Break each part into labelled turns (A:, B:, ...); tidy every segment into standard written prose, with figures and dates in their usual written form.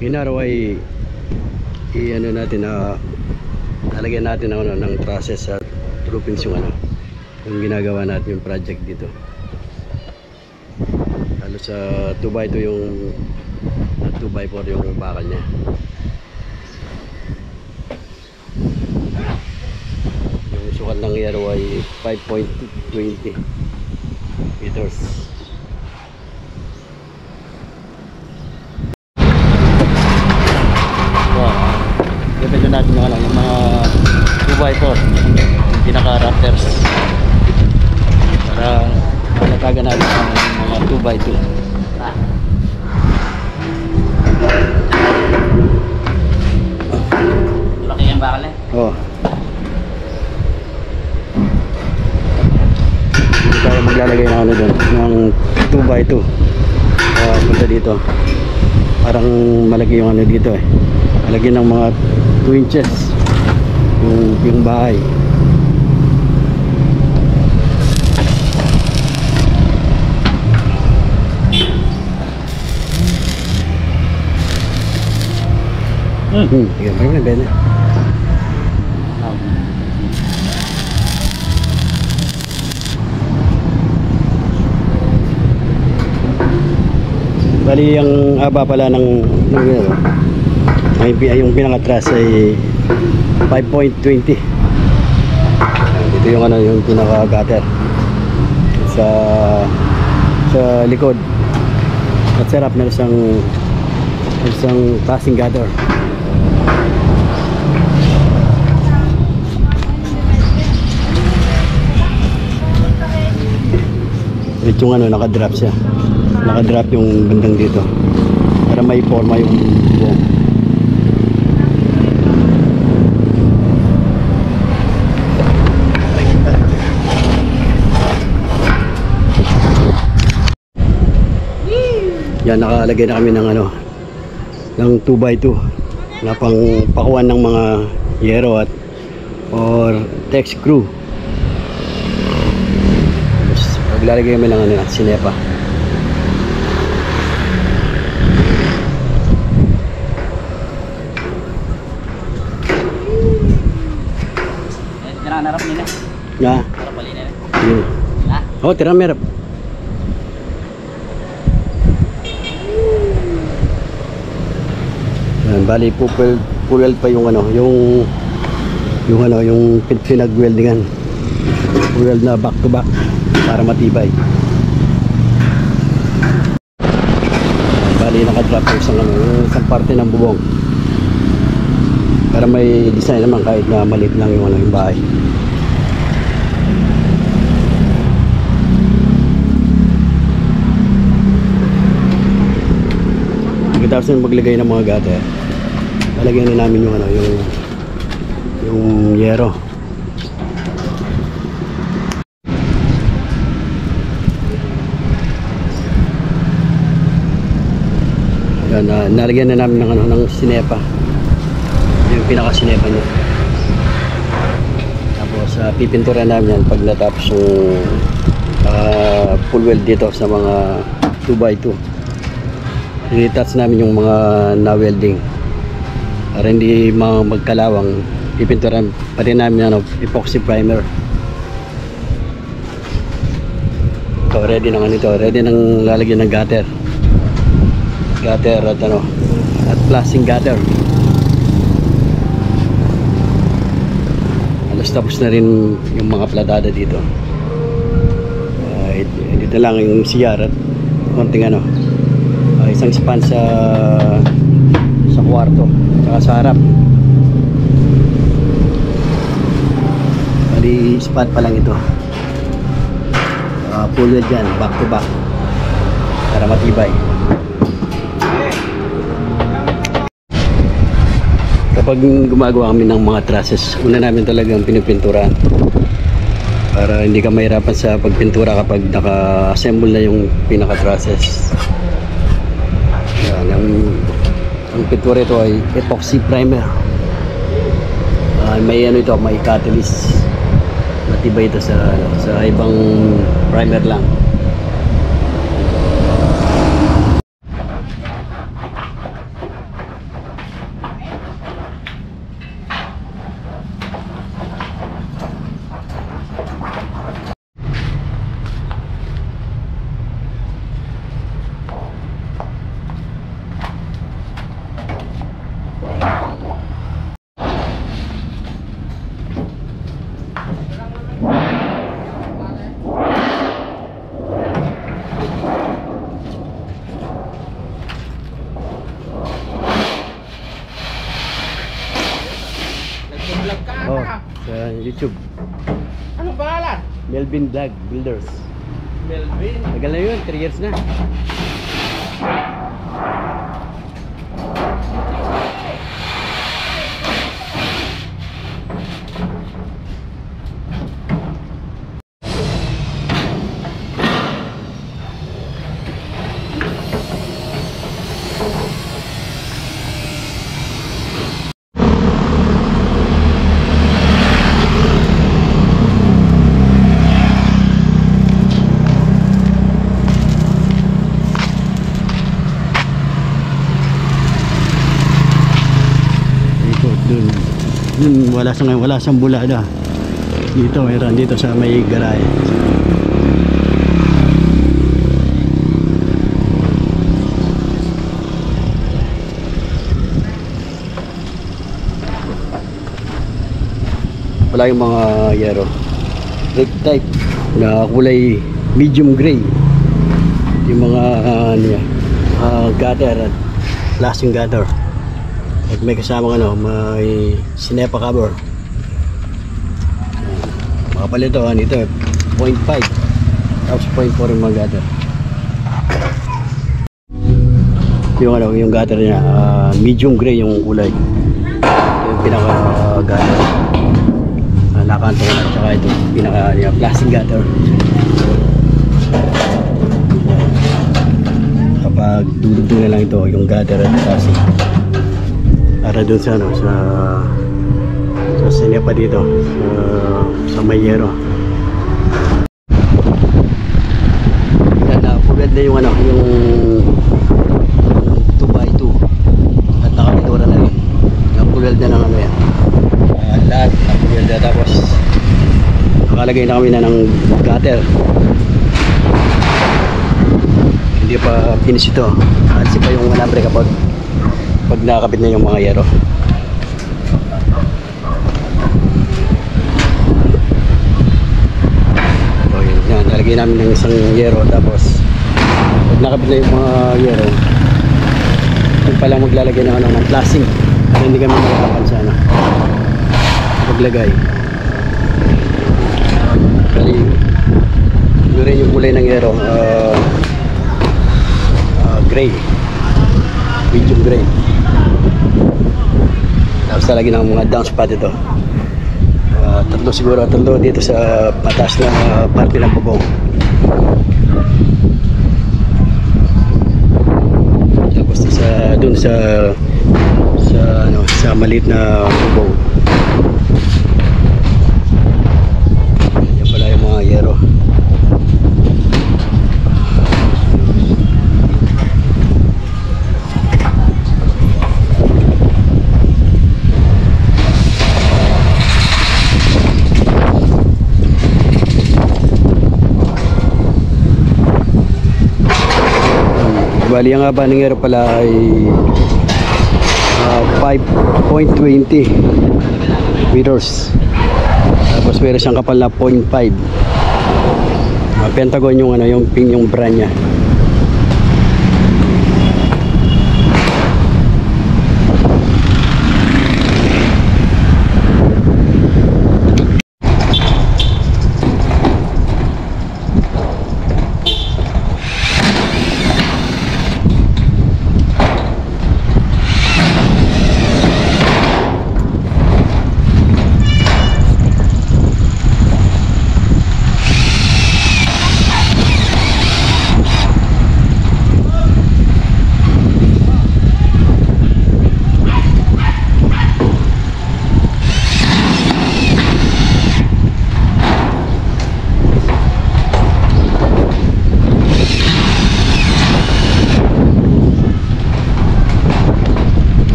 A: Inaraw ay ano natin na nalagyan natin ng process at groupings yung yung ginagawa natin yung project dito. Lalo sa 2x2 yung 2x4 yung bakal niya. Yung sukat ng yero ay 5.20 meters. Gamitin natin yung mga 2x4 yung pinaka-rafters para malatagan natin ang mga 2x2.
B: Laki yung bakal eh.
A: Oo. Hindi tayo maglalagay na doon ng 2x2 punta dito. Parang malaki yung dito eh. Malagyan ng mga 2 inches yung bahay. Sige, parang na beda. Bali ang haba pala ng yung pinaka-truss ay 5.20. Dito yung yung pinaka-gutter sa likod. At sarap meron isang passing gutter. Ito yung naka-drop siya. Naka-drop yung bandang dito para may forma yung buong. Yan, nakalagay na kami ng ng 2x2 na pang pakuan ng mga yero or text screw. Maglalagay kami ng sinepa.
B: Tirang narap nila.
A: Ya.
B: Narap pali nila.
A: Yun.
B: Ha?
A: Oh, tirang merap. Yan, bali pulweld pa yung yung pinag-weldingan. Weld na back to back para matibay. Bali naka-drop yung isang parte ng bubong para may design naman kahit na maliit lang yung yung bahay. Pagkatapos na maglagay ng mga gutter, lalagyan na namin yung yung yero. Yan, nalagyan na namin ng sinepa. Yung pinaka-sinepa niya. Tapos pipintura namin yan pag natapos yung full weld dito sa mga 2x2. I-touch namin yung mga na-welding para hindi magkalawang. Pipintura pa rin namin epoxy primer. Ito, ready na ito. Ready nang lalagyan ng gutter at at flashing gutter. Alas tapos na rin yung mga platada dito. Dito lang yung CR at konting isang span sa kwarto tsaka sa harap. Bali span pa lang ito. Full weld yan, back to back para matibay. Kapag gumagawa kami ng mga trusses, una namin talagang pinipinturan para hindi ka mahirapan sa pagpintura kapag naka-assemble na yung pinaka-trusses. Yan, ang pintura ito ay epoxy primer. May ito, may catalyst. Matibay ito sa ibang primer lang. YouTube.
C: Ano pangalan?
A: Melvin Vlog Builders.
C: Melvin.
A: Tagal na yun, 3 years na. Dun wala siyang bulada. Dito mayroon dito sa may garahe. Wala yung mga yero. Brake type na kulay medium gray. Yung mga gutter at flashing gutter. At may kasama may sinepa cover. Makapalit ito, 0.5 tapos 0.4 yung mga gutter. Yung gutter niya medium gray yung kulay. Yung pinaka gutter nakanto ko na, tsaka ito pinaka plastic gutter. Kapag dudugtong na lang ito yung gutter at plastic para dun sa sinepa dito sa Mayero. Yan na pugad na yung yung 2x2 at nakapitura na rin. Napugad na ng yan. Lahat napugad na, tapos nakalagay na kami na ng gutter. Hindi pa finish ito. Kasi pa yung alambre kapag nakakabit na yung mga yero. So yun, nalagay namin ng isang yero, tapos pag nakabit na yung mga yero, yun pala maglalagay ng flashing para hindi kami makakapan sa paglagay. Kasi yun rin yung kulay ng yero, gray, medium gray. Tapos talagyan ng mga downspout ito. Tatlo dito sa patas na parte ng bubong. Tapos dun sa maliit na bubong. Yan pala yung mga yero. Bali ang haba ng yero pala ay 5.20 meters. Tapos meron siyang kapal na 0.5. Pentagon yung yung brand niya.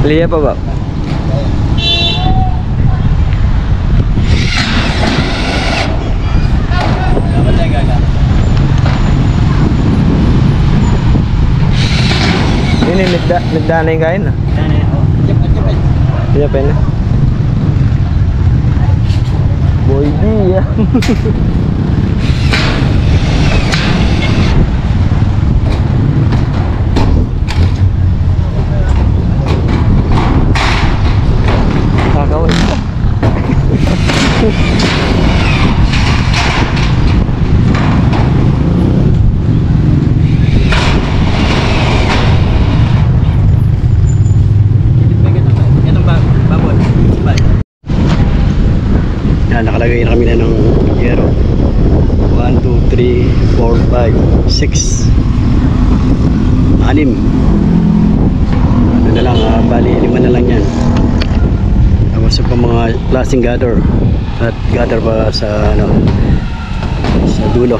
A: Liya pa ba? Ini nagdana yung kain na? Japin na? Boy D ya. 6. 6. Ano na lang, bali 5 na lang yan. Tapos pa mga klaseng gather at gather pa sa ano, sa dulo.